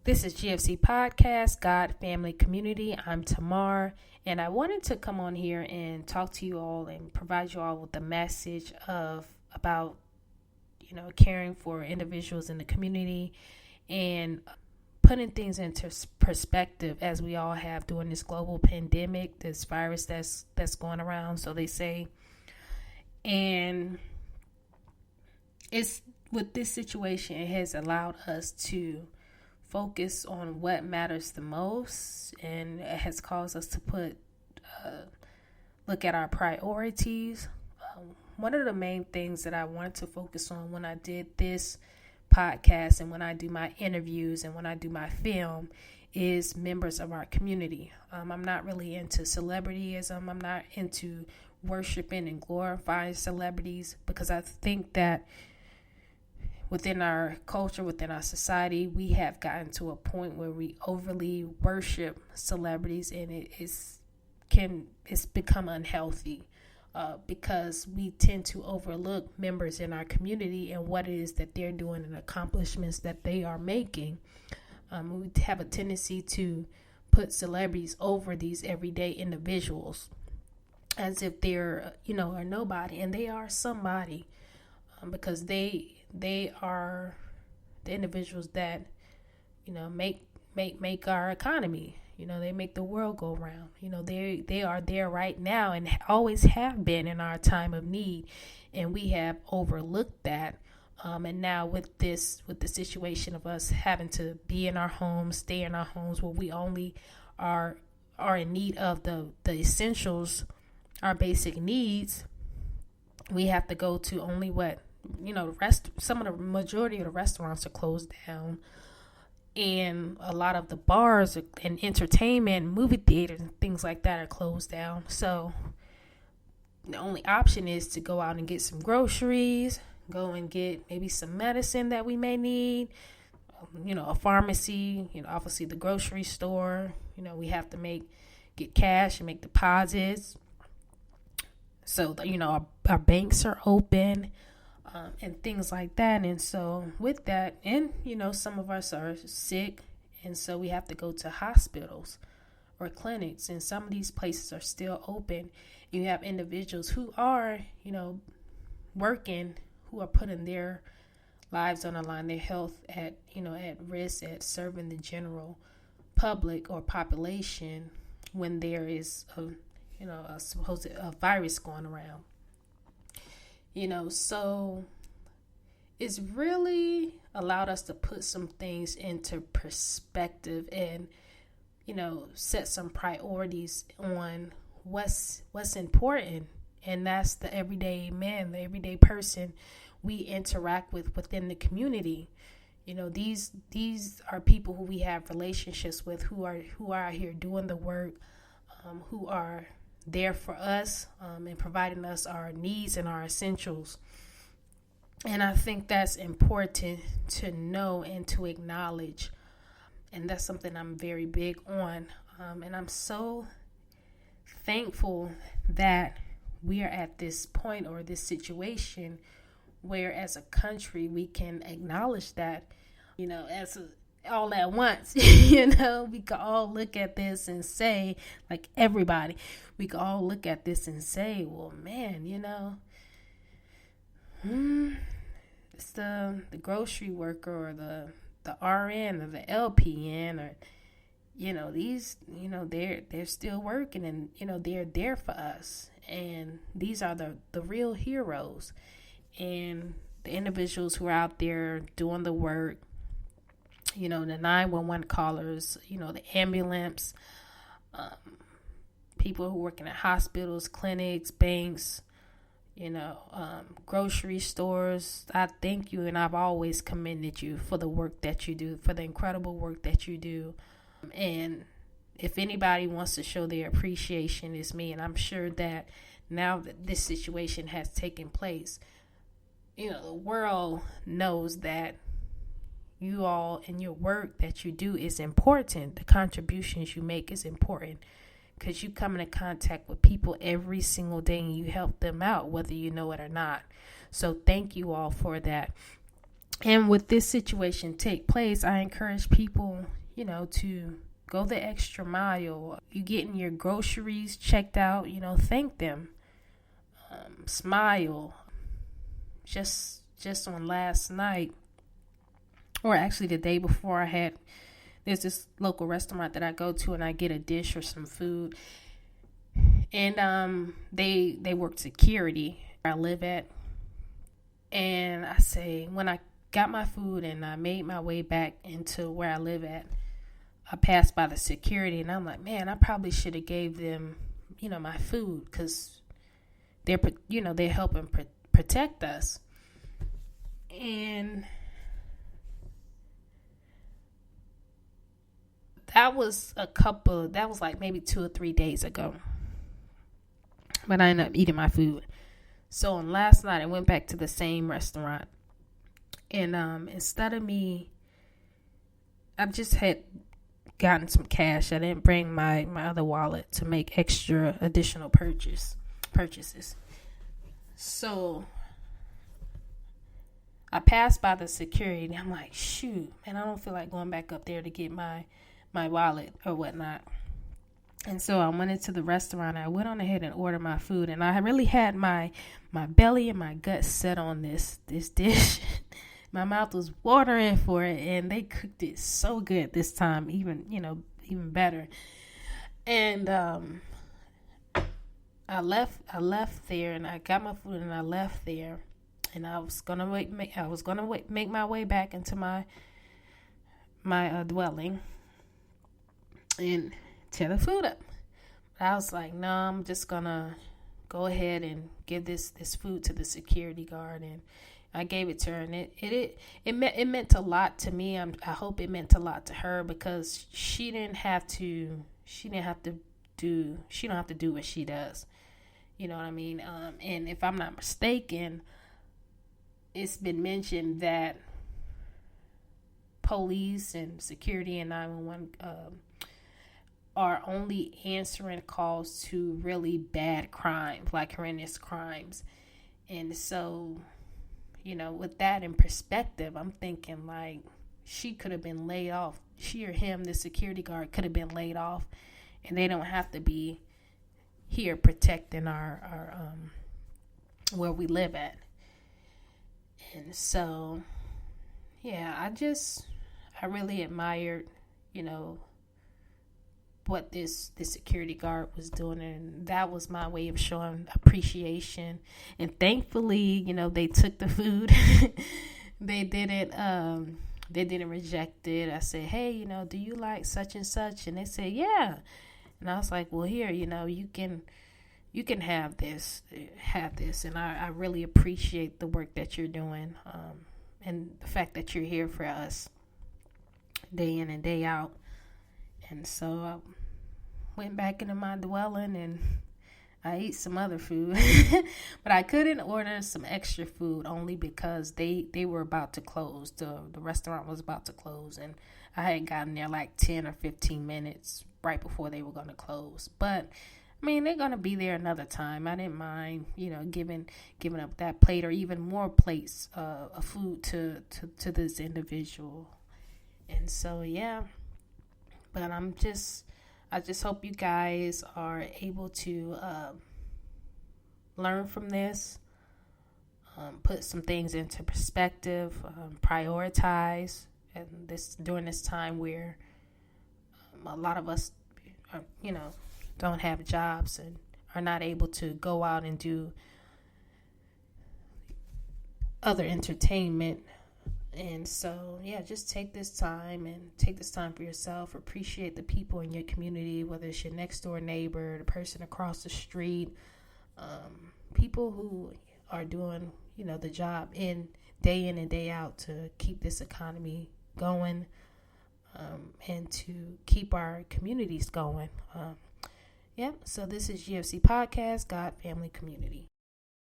This is GFC Podcast, God, Family, Community. I'm Tamar, and I wanted to come on here and talk to you all and provide you all with the message about caring for individuals in the community and putting things into perspective as we all have during this global pandemic, this virus that's going around, so they say. And it's with this situation, it has allowed us to focus on what matters the most, and it has caused us to look at our priorities. One of the main things that I wanted to focus on when I did this podcast and when I do my interviews and when I do my film is members of our community. I'm not really into celebrityism. I'm not into worshiping and glorifying celebrities, because I think that within our culture, within our society, we have gotten to a point where we overly worship celebrities, and it's become unhealthy because we tend to overlook members in our community and what it is that they're doing and accomplishments that they are making. We have a tendency to put celebrities over these everyday individuals as if they're are nobody, and they are somebody, because they are the individuals that make our economy. They make the world go round. They are there right now and always have been in our time of need, and we have overlooked that. And now with the situation of us having to be in our homes, stay in our homes, where we only are in need of the essentials, our basic needs, we have to go to only what some of the majority of the restaurants are closed down, and a lot of the bars and entertainment, movie theaters and things like that are closed down. So the only option is to go out and get some groceries, go and get maybe some medicine that we may need, a pharmacy, obviously the grocery store. We have to get cash and make deposits. So our banks are open. And things like that. And so with that, and some of us are sick, and so we have to go to hospitals or clinics, and some of these places are still open. You have individuals who are working, who are putting their lives on the line, their health at risk, at serving the general public or population when there is a supposed virus going around. So it's really allowed us to put some things into perspective and, set some priorities on what's important. And that's the everyday man, the everyday person we interact with within the community. These are people who we have relationships with, who are out here doing the work, who are there for us, and providing us our needs and our essentials. And I think that's important to know and to acknowledge. And that's something I'm very big on. And I'm so thankful that we are at this point or this situation where as a country we can acknowledge that, all at once. We could all look at this and say, like everybody, we could all look at this and say, well, man, it's the grocery worker or the RN or the LPN, or they're still working, and they're there for us, and these are the real heroes, and the individuals who are out there doing the work, the 911 callers, the ambulance, people who work in hospitals, clinics, banks, grocery stores. I thank you, and I've always commended you for the work that you do, for the incredible work that you do. And if anybody wants to show their appreciation, it's me. And I'm sure that now that this situation has taken place, the world knows that you all and your work that you do is important. The contributions you make is important, because you come into contact with people every single day and you help them out, whether you know it or not. So thank you all for that. And with this situation take place, I encourage people, to go the extra mile. You getting your groceries checked out, thank them. Smile. Just on last night, or actually the day before, there's this local restaurant that I go to, and I get a dish or some food. And they work security where I live at. And I say, when I got my food and I made my way back into where I live at, I passed by the security, and I'm like, man, I probably should have gave them, my food, because they're helping protect us. And that was like maybe 2 or 3 days ago. But I ended up eating my food. So on last night, I went back to the same restaurant. And instead of I just had gotten some cash. I didn't bring my other wallet to make extra additional purchases. So I passed by the security, and I'm like, shoot, man, I don't feel like going back up there to get my wallet or whatnot. And so I went into the restaurant. I went on ahead and ordered my food, and I really had my belly and my gut set on this dish. My mouth was watering for it, and they cooked it so good this time, even better. And I left there, and I got my food, and I left there, and I was gonna make my way back into my dwelling and tear the food up. But I was like, no, I'm just gonna go ahead and give this food to the security guard. And I gave it to her, and it meant a lot to me. I hope it meant a lot to her, because she don't have to do what she does. You know what I mean? And if I'm not mistaken, it's been mentioned that police and security and 911 are only answering calls to really bad crimes, like horrendous crimes. And so, with that in perspective, I'm thinking, like, she could have been laid off. She or him, the security guard, could have been laid off, and they don't have to be here protecting our where we live at. And so, yeah, I really admired, what this security guard was doing, and that was my way of showing appreciation. And thankfully, they took the food. They didn't reject it. I said, hey, do you like such and such? And they said, yeah. And I was like, well, here, you can have this. And I really appreciate the work that you're doing, and the fact that you're here for us day in and day out. And so I went back into my dwelling, and I ate some other food. But I couldn't order some extra food, only because they were about to close. The restaurant was about to close, and I had gotten there like 10 or 15 minutes right before they were going to close. But I mean, they're going to be there another time. I didn't mind, giving up that plate or even more plates of food to this individual. And so, yeah. But I just hope you guys are able to learn from this, put some things into perspective, prioritize, and during this time where a lot of us, don't have jobs and are not able to go out and do other entertainment. And so, yeah, just take this time for yourself. Appreciate the people in your community, whether it's your next door neighbor, the person across the street, people who are doing, the job day in and day out to keep this economy going, and to keep our communities going. So this is GFC Podcast, God, Family, Community.